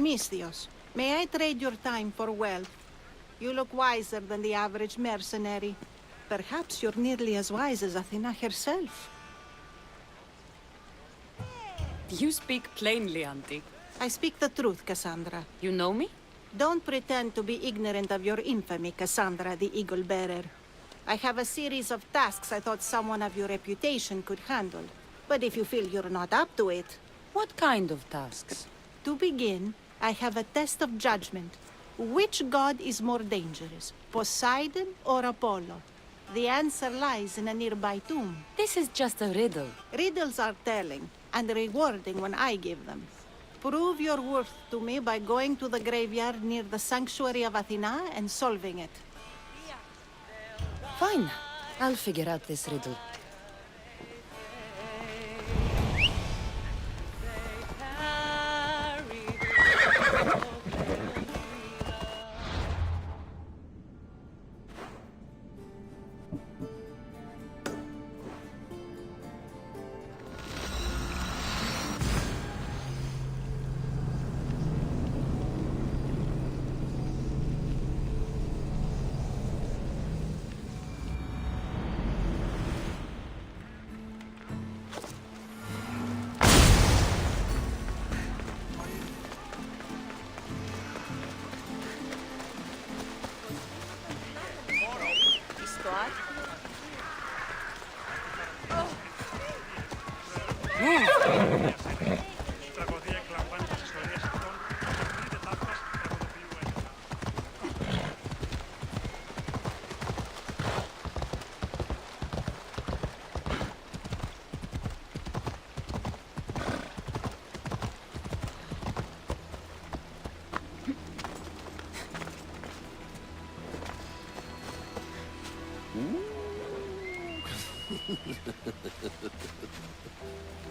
Misthios, may I trade your time for wealth? You look wiser than the average mercenary. Perhaps you're nearly as wise as Athena herself. You speak plainly, Auntie. I speak the truth, Cassandra. You know me? Don't pretend to be ignorant of your infamy, Cassandra the Eagle Bearer. I have a series of tasks I thought someone of your reputation could handle. But if you feel you're not up to it... What kind of tasks? To begin, I have a test of judgment. Which god is more dangerous, Poseidon or Apollo? The answer lies in a nearby tomb. This is just a riddle. Riddles are telling, and rewarding when I give them. Prove your worth to me by going to the graveyard near the sanctuary of Athena and solving it. Fine. I'll figure out this riddle.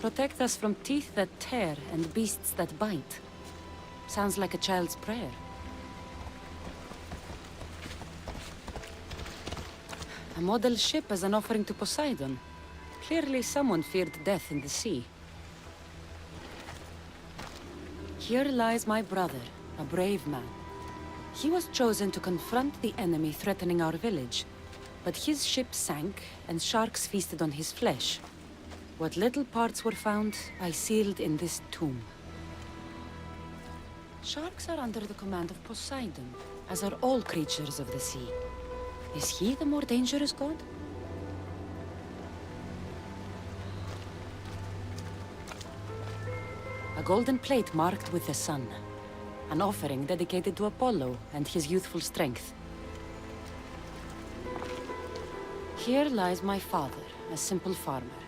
Protect us from teeth that tear and beasts that bite. Sounds like a child's prayer. A model ship as an offering to Poseidon. Clearly someone feared death in the sea. Here lies my brother, a brave man. He was chosen to confront the enemy threatening our village. But his ship sank, and sharks feasted on his flesh. What little parts were found, I sealed in this tomb. Sharks are under the command of Poseidon, as are all creatures of the sea. Is he the more dangerous god? A golden plate marked with the sun. An offering dedicated to Apollo and his youthful strength. Here lies my father, a simple farmer.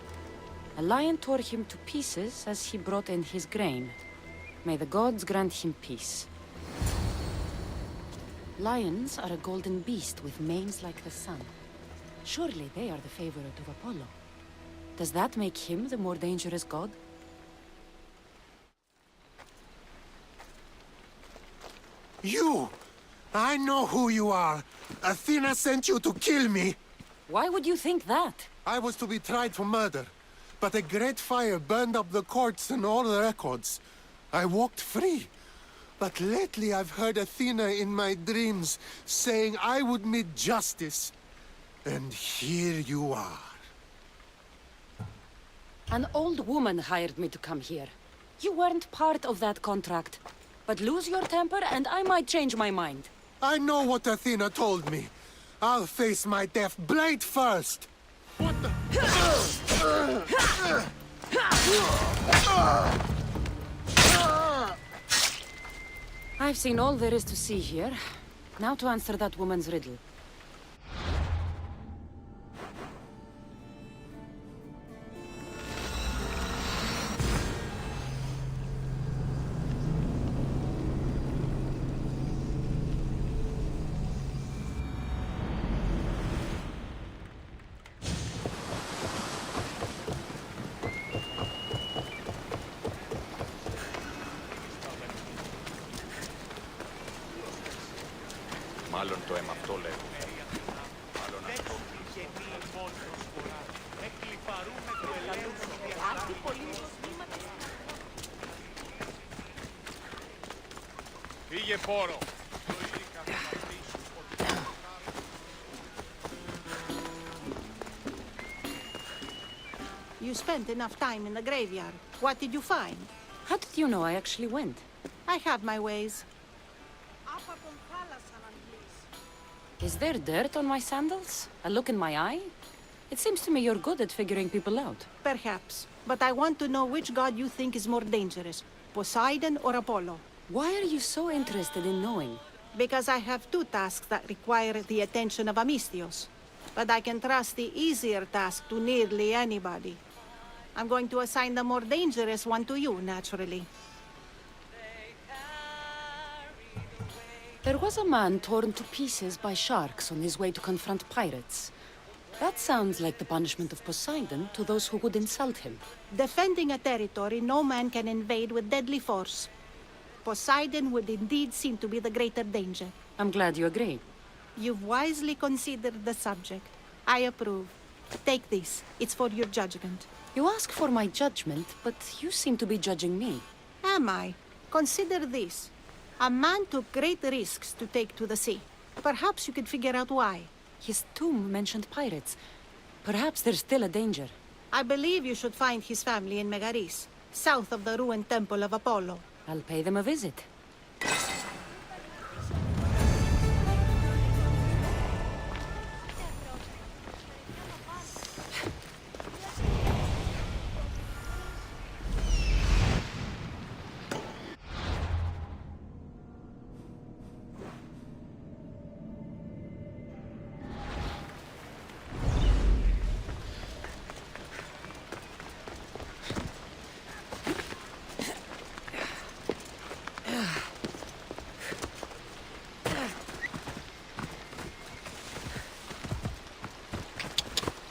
A lion tore him to pieces as he brought in his grain. May the gods grant him peace. Lions are a golden beast with manes like the sun. Surely they are the favorite of Apollo. Does that make him the more dangerous god? You! I know who you are. Athena sent you to kill me. Why would you think that? I was to be tried for murder, but a great fire burned up the courts and all the records. I walked free. But lately I've heard Athena in my dreams saying I would meet justice. And here you are. An old woman hired me to come here. You weren't part of that contract. But lose your temper and I might change my mind. I know what Athena told me. I'll face my death blade first! What the... I've seen all there is to see here. Now to answer that woman's riddle. Μάλλον το αίμα αυτό λέγω. Μάλλον αυτό. Πήγε πόρο. You spent enough time in the graveyard. What did you find? How did you know I actually went? I have my ways. Is there dirt on my sandals? A look in my eye? It seems to me you're good at figuring people out. Perhaps. But I want to know which god you think is more dangerous, Poseidon or Apollo. Why are you so interested in knowing? Because I have two tasks that require the attention of Amistios. But I can trust the easier task to nearly anybody. I'm going to assign the more dangerous one to you, naturally. There was a man torn to pieces by sharks on his way to confront pirates. That sounds like the punishment of Poseidon to those who would insult him. Defending a territory no man can invade with deadly force. Poseidon would indeed seem to be the greater danger. I'm glad you agree. You've wisely considered the subject. I approve. Take this. It's for your judgment. You ask for my judgment, but you seem to be judging me. Am I? Consider this. A man took great risks to take to the sea. Perhaps you could figure out why. His tomb mentioned pirates. Perhaps there's still a danger. I believe you should find his family in Megaris, south of the ruined temple of Apollo. I'll pay them a visit.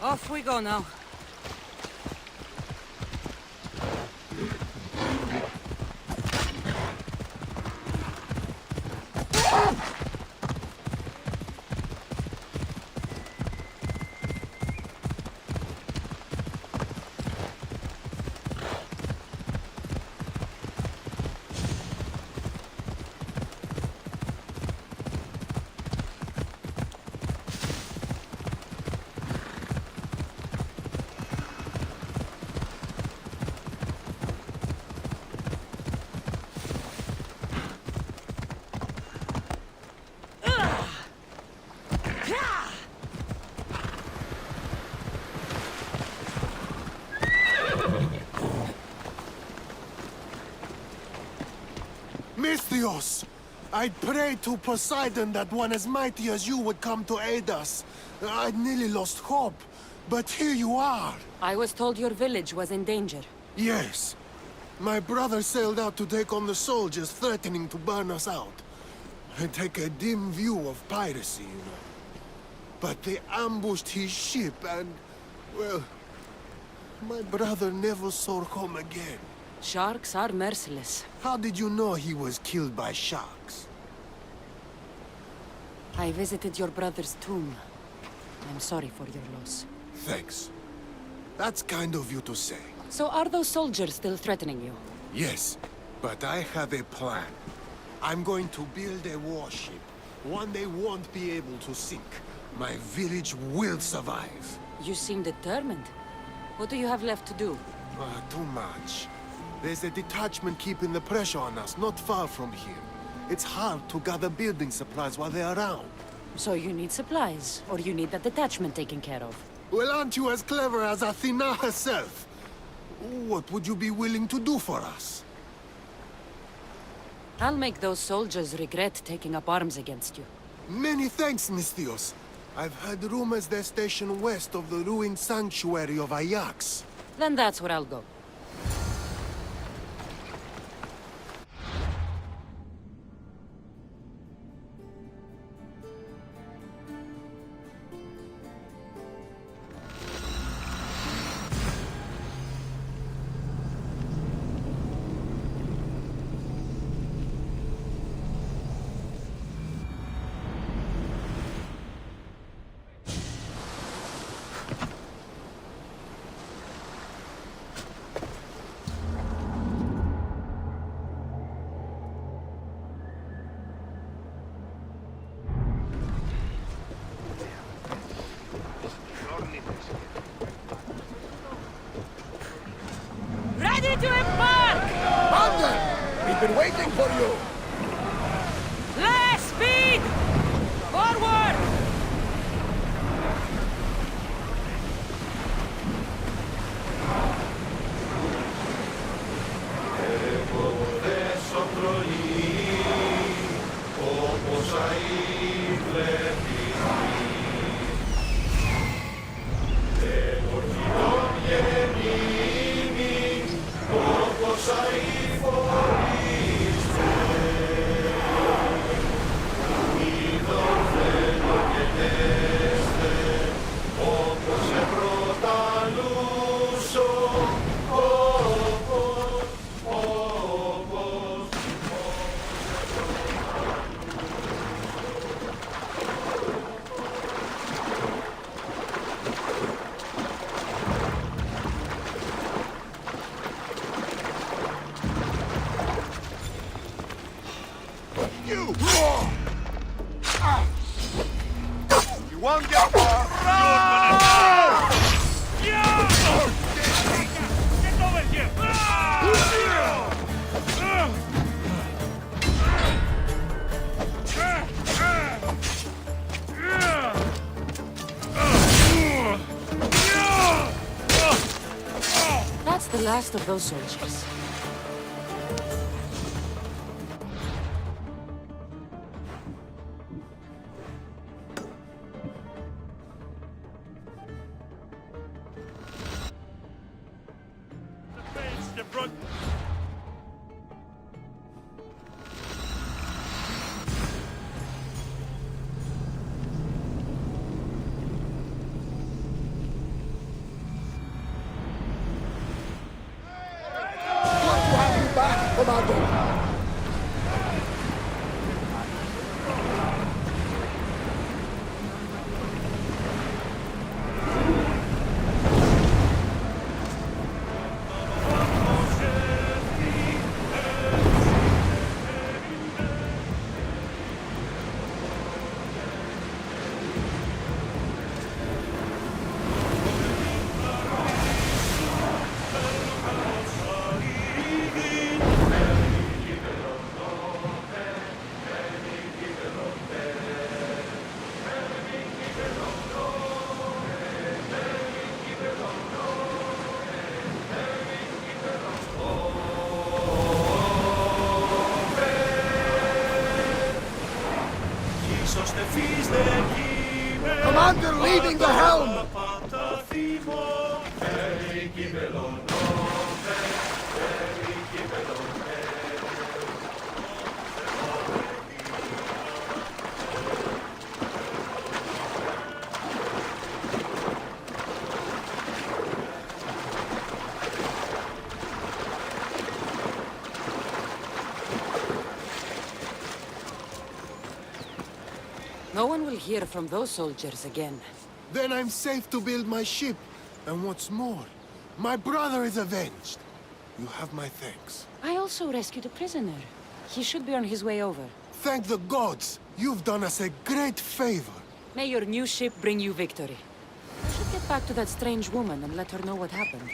Off we go now. Misthios! I'd prayed to Poseidon that one as mighty as you would come to aid us. I'd nearly lost hope, but here you are. I was told your village was in danger. Yes. My brother sailed out to take on the soldiers threatening to burn us out. I take a dim view of piracy, you know. But they ambushed his ship and, well, my brother never saw home again. Sharks are merciless. How did you know he was killed by sharks? I visited your brother's tomb. I'm sorry for your loss. Thanks. That's kind of you to say. So are those soldiers still threatening you? Yes, but I have a plan. I'm going to build a warship. One they won't be able to sink. My village will survive. You seem determined. What do you have left to do? Too much. There's a detachment keeping the pressure on us, not far from here. It's hard to gather building supplies while they're around. So you need supplies, or you need that detachment taken care of. Well, aren't you as clever as Athena herself? What would you be willing to do for us? I'll make those soldiers regret taking up arms against you. Many thanks, Misthios. I've heard rumors they're stationed west of the ruined sanctuary of Ajax. Then that's where I'll go. Ready to embark! Commander! We've been waiting for you! Less speed! Forward! You! You won't get far! Get over here! That's the last of those soldiers. The front. Glad to have you back, Commander! Commander leading the helm! No one will hear from those soldiers again. Then I'm safe to build my ship. And what's more, my brother is avenged. You have my thanks. I also rescued a prisoner. He should be on his way over. Thank the gods! You've done us a great favor. May your new ship bring you victory. I should get back to that strange woman and let her know what happened.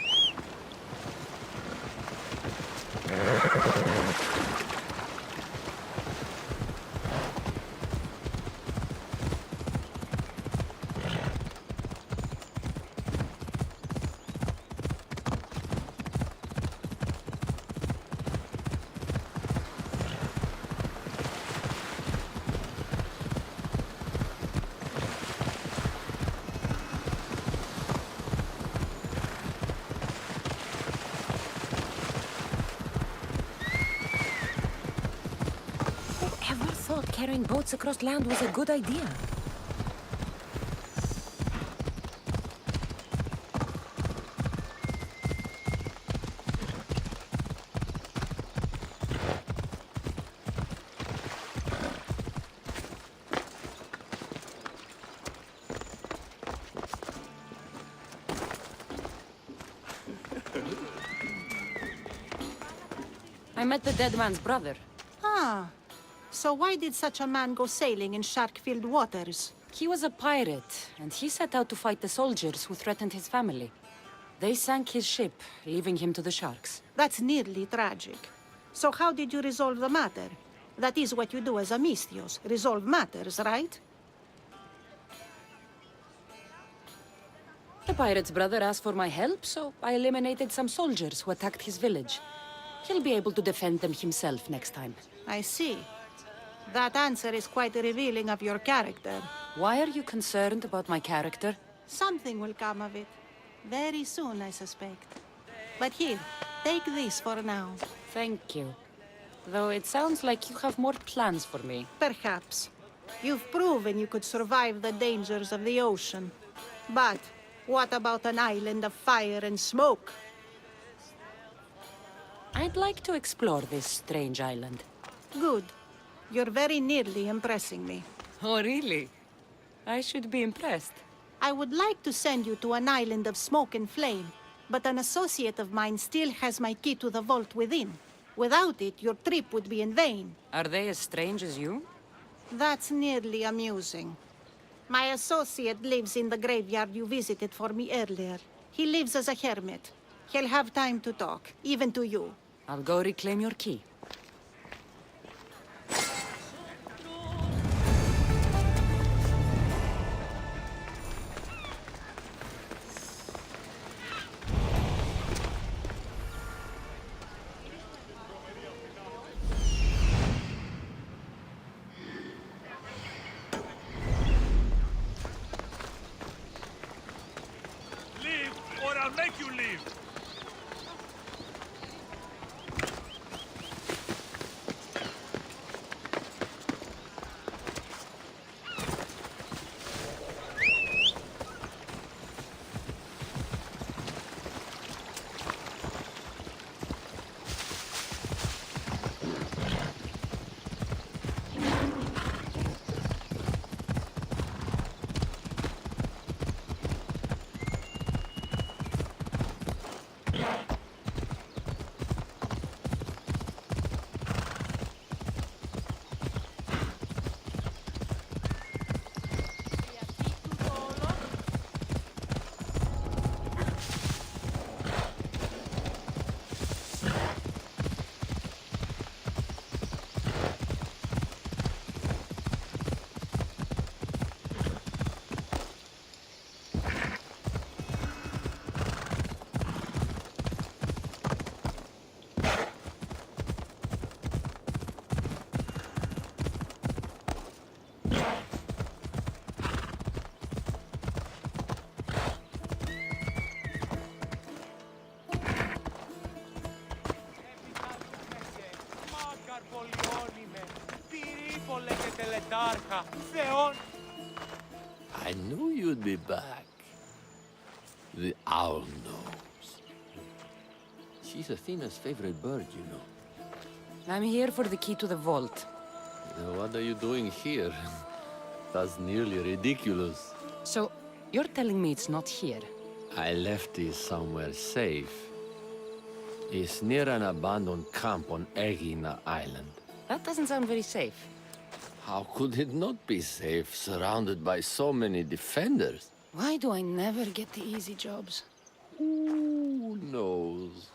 Whoever thought carrying boats across land was a good idea? I met the dead man's brother. Ah, so why did such a man go sailing in shark-filled waters? He was a pirate, and he set out to fight the soldiers who threatened his family. They sank his ship, leaving him to the sharks. That's nearly tragic. So how did you resolve the matter? That is what you do as a Misthios, resolve matters, right? The pirate's brother asked for my help, so I eliminated some soldiers who attacked his village. He'll be able to defend them himself next time. I see. That answer is quite revealing of your character. Why are you concerned about my character? Something will come of it. Very soon, I suspect. But here, take this for now. Thank you. Though it sounds like you have more plans for me. Perhaps. You've proven you could survive the dangers of the ocean. But what about an island of fire and smoke? I'd like to explore this strange island. Good. You're very nearly impressing me. Oh, really? I should be impressed. I would like to send you to an island of smoke and flame, but an associate of mine still has my key to the vault within. Without it, your trip would be in vain. Are they as strange as you? That's nearly amusing. My associate lives in the graveyard you visited for me earlier. He lives as a hermit. He'll have time to talk, even to you. I'll go reclaim your key. Leave, or I'll make you leave. I knew you'd be back. The owl knows. She's Athena's favorite bird, you know. I'm here for the key to the vault. What are you doing here? That's nearly ridiculous. So, you're telling me it's not here? I left it somewhere safe. It's near an abandoned camp on Egina Island. That doesn't sound very safe. How could it not be safe, surrounded by so many defenders? Why do I never get the easy jobs? Who knows?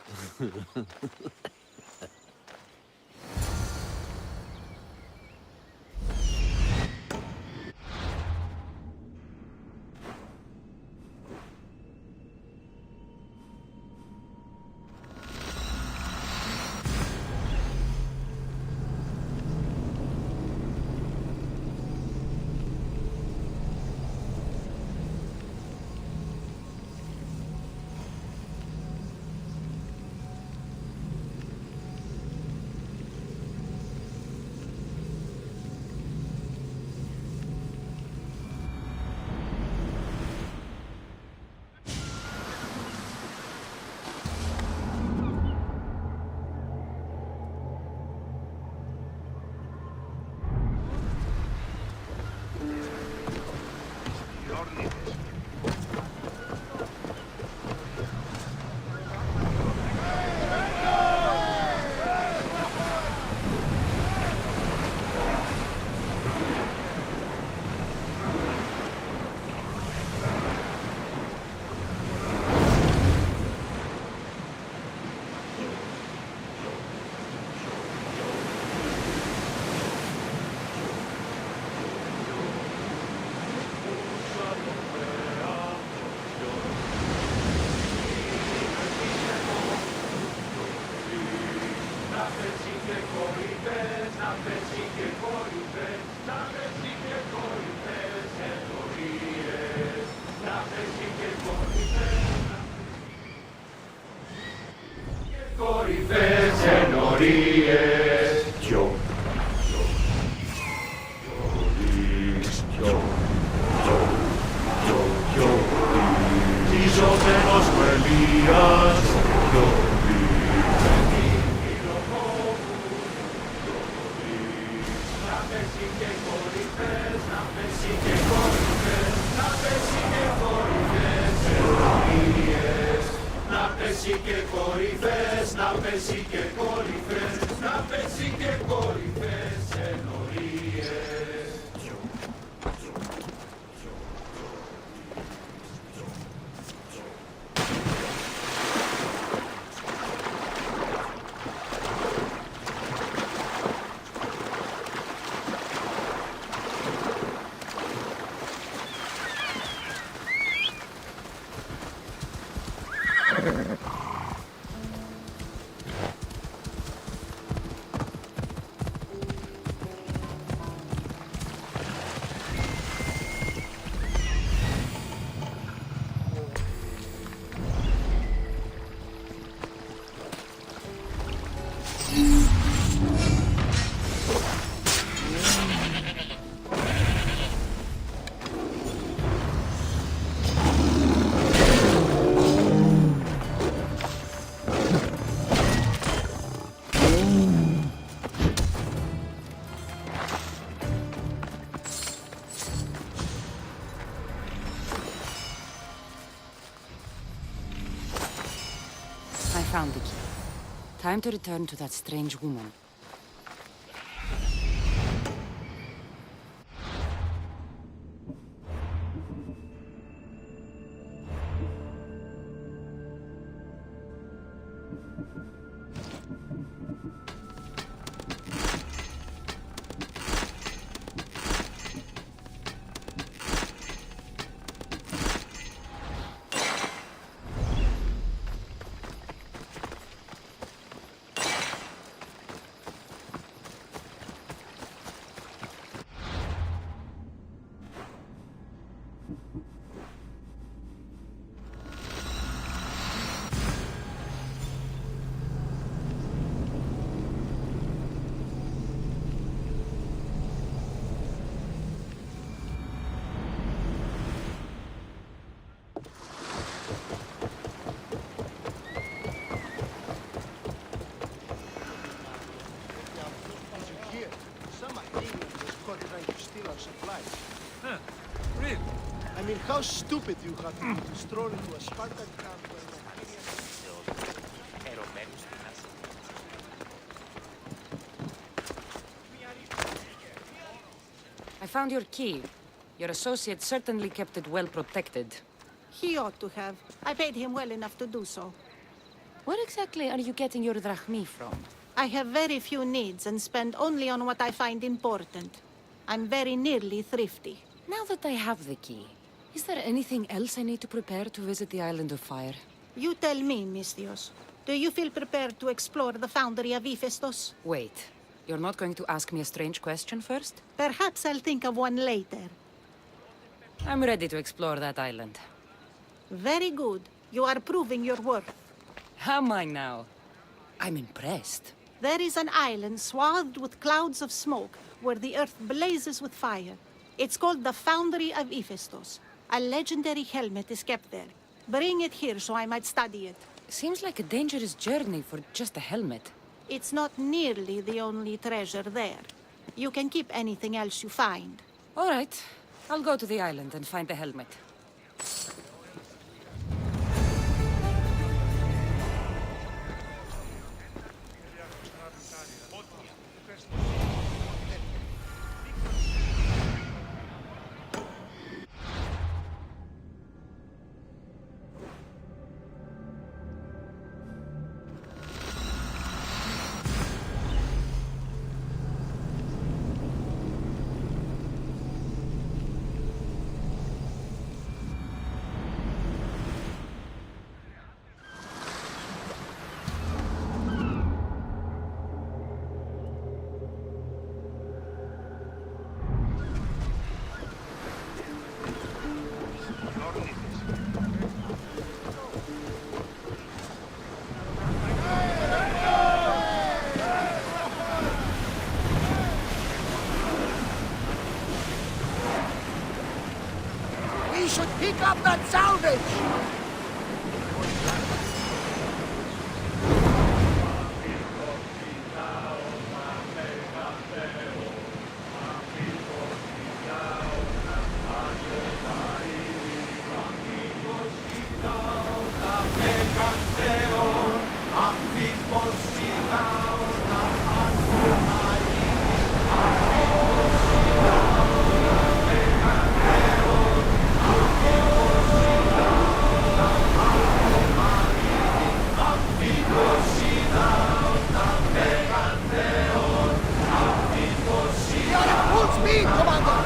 I found the key. Time to return to that strange woman. Huh. Really? I mean, how stupid you have to be to stroll into a Spartan camp where I found your key. Your associate certainly kept it well protected. He ought to have. I paid him well enough to do so. Where exactly are you getting your drachmi from? I have very few needs and spend only on what I find important. I'm very nearly thrifty. Now that I have the key, is there anything else I need to prepare to visit the Island of Fire? You tell me, Mistios. Do you feel prepared to explore the foundry of Hephaestus? Wait, you're not going to ask me a strange question first? Perhaps I'll think of one later. I'm ready to explore that island. Very good. You are proving your worth. Am I now? I'm impressed. There is an island swathed with clouds of smoke where the earth blazes with fire. It's called the Foundry of Hephaestus. A legendary helmet is kept there. Bring it here so I might study it. Seems like a dangerous journey for just a helmet. It's not nearly the only treasure there. You can keep anything else you find. All right, I'll go to the island and find the helmet. Pick up that salvage! Full speed, Commander!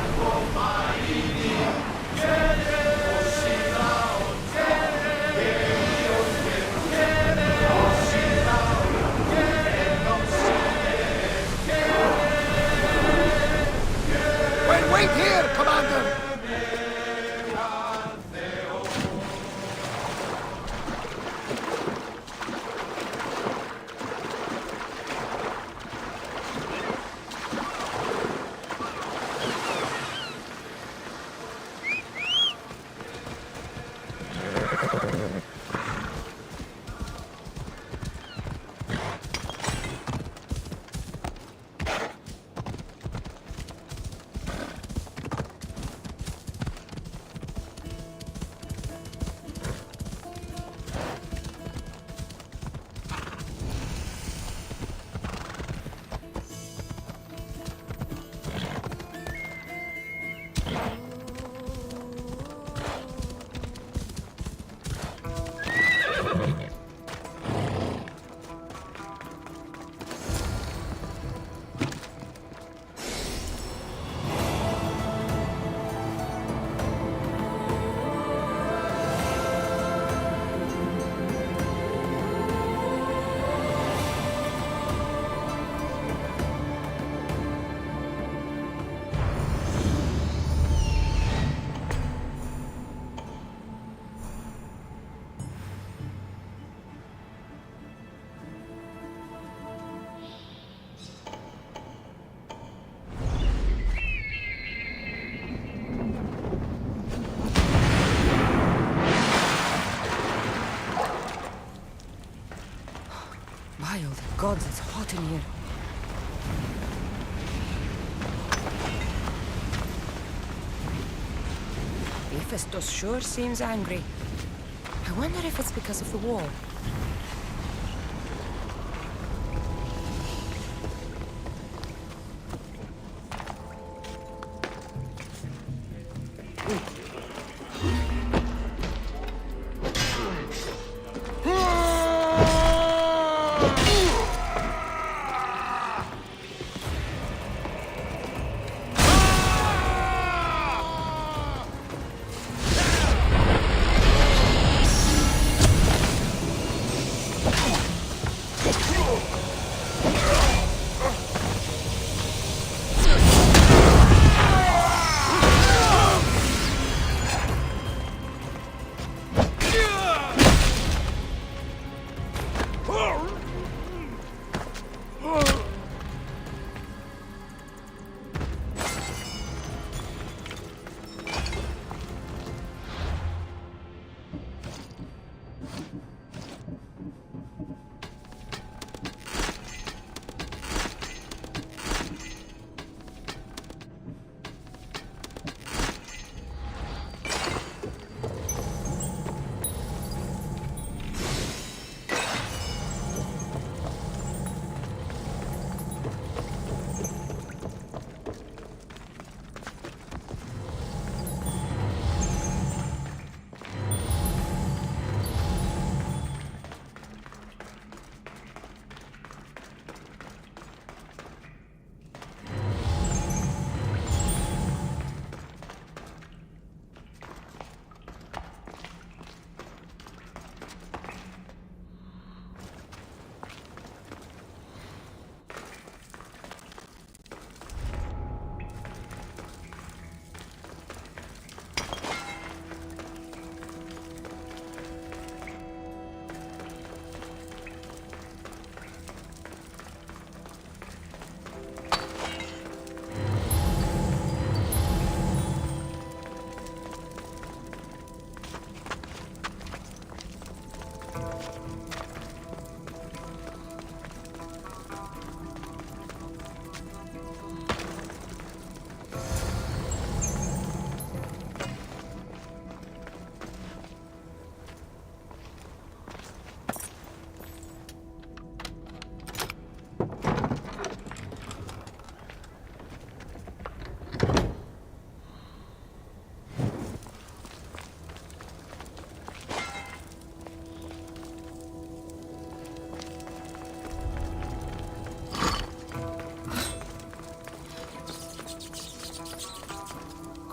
Well, wait here, Commander! By all the gods, it's hot in here. Hephaestus sure seems angry. I wonder if it's because of the war.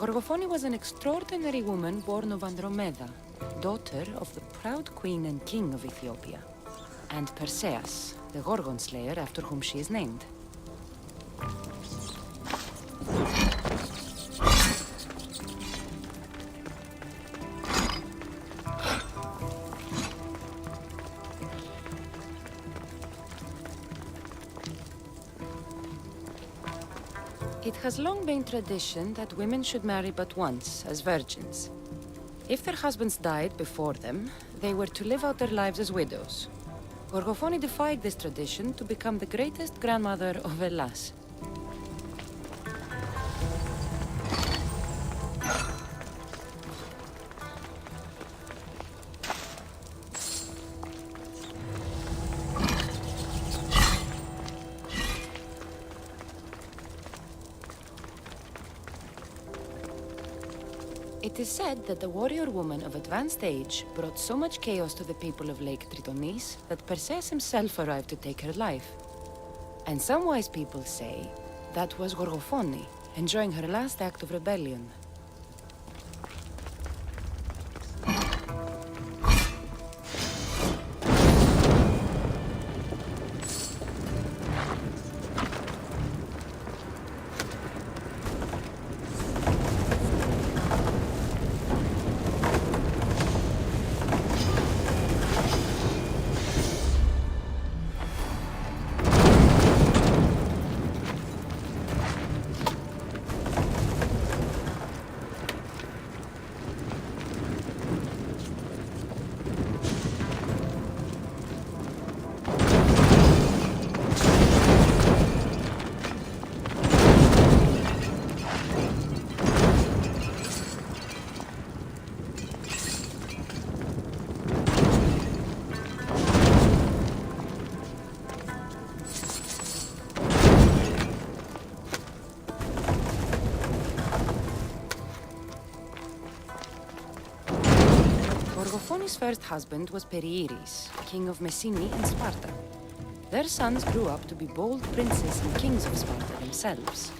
Gorgophone was an extraordinary woman born of Andromeda, daughter of the proud queen and king of Ethiopia, and Perseus, the Gorgon slayer after whom she is named. It has long been tradition that women should marry but once, as virgins. If their husbands died before them, they were to live out their lives as widows. Gorgophone defied this tradition to become the greatest grandmother of Hellas. It is said that the warrior woman of advanced age brought so much chaos to the people of Lake Tritonis that Perseus himself arrived to take her life. And some wise people say that was Gorgophone, enjoying her last act of rebellion. Gorgophone's first husband was Perieres, king of Messini and Sparta. Their sons grew up to be bold princes and kings of Sparta themselves.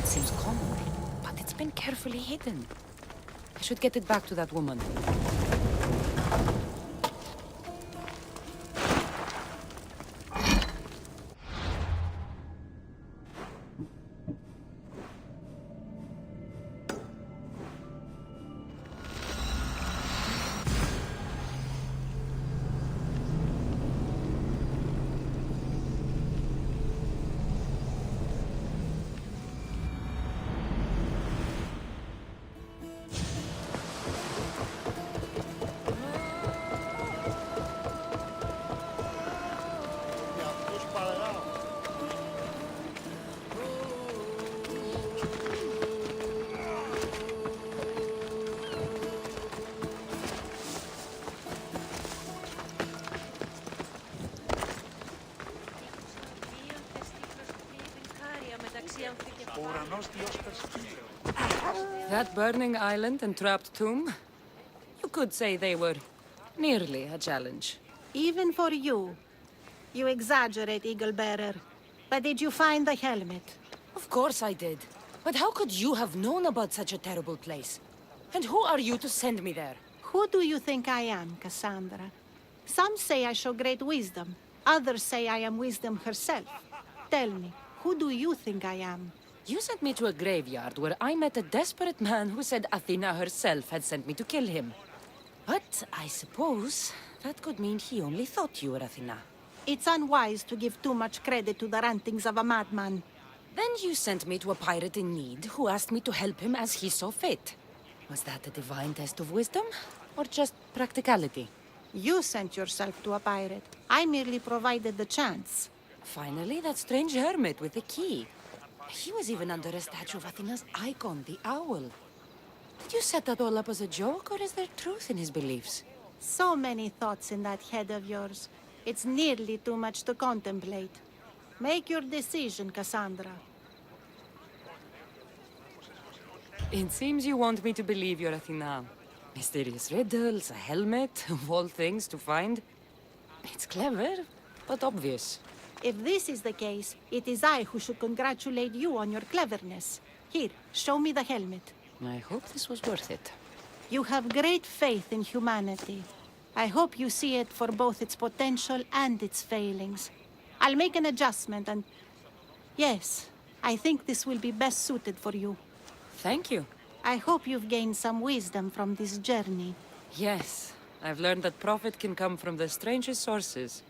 It seems common, but it's been carefully hidden. I should get it back to that woman. Για αυτούς παραγάω. That burning island and trapped tomb? You could say they were nearly a challenge. Even for you. You exaggerate, Eagle Bearer. But did you find the helmet? Of course I did. But how could you have known about such a terrible place? And who are you to send me there? Who do you think I am, Cassandra? Some say I show great wisdom. Others say I am wisdom herself. Tell me, who do you think I am? You sent me to a graveyard where I met a desperate man who said Athena herself had sent me to kill him. But I suppose that could mean he only thought you were Athena. It's unwise to give too much credit to the rantings of a madman. Then you sent me to a pirate in need who asked me to help him as he saw fit. Was that a divine test of wisdom? Or just practicality? You sent yourself to a pirate. I merely provided the chance. Finally, that strange hermit with the key. He was even under a statue of Athena's icon, the owl. Did you set that all up as a joke, or is there truth in his beliefs? So many thoughts in that head of yours. It's nearly too much to contemplate. Make your decision, Cassandra. It seems you want me to believe you're Athena. Mysterious riddles, a helmet, of all things to find. It's clever, but obvious. If this is the case, it is I who should congratulate you on your cleverness. Here, show me the helmet. I hope this was worth it. You have great faith in humanity. I hope you see it for both its potential and its failings. I'll make an adjustment and... Yes, I think this will be best suited for you. Thank you. I hope you've gained some wisdom from this journey. Yes, I've learned that profit can come from the strangest sources.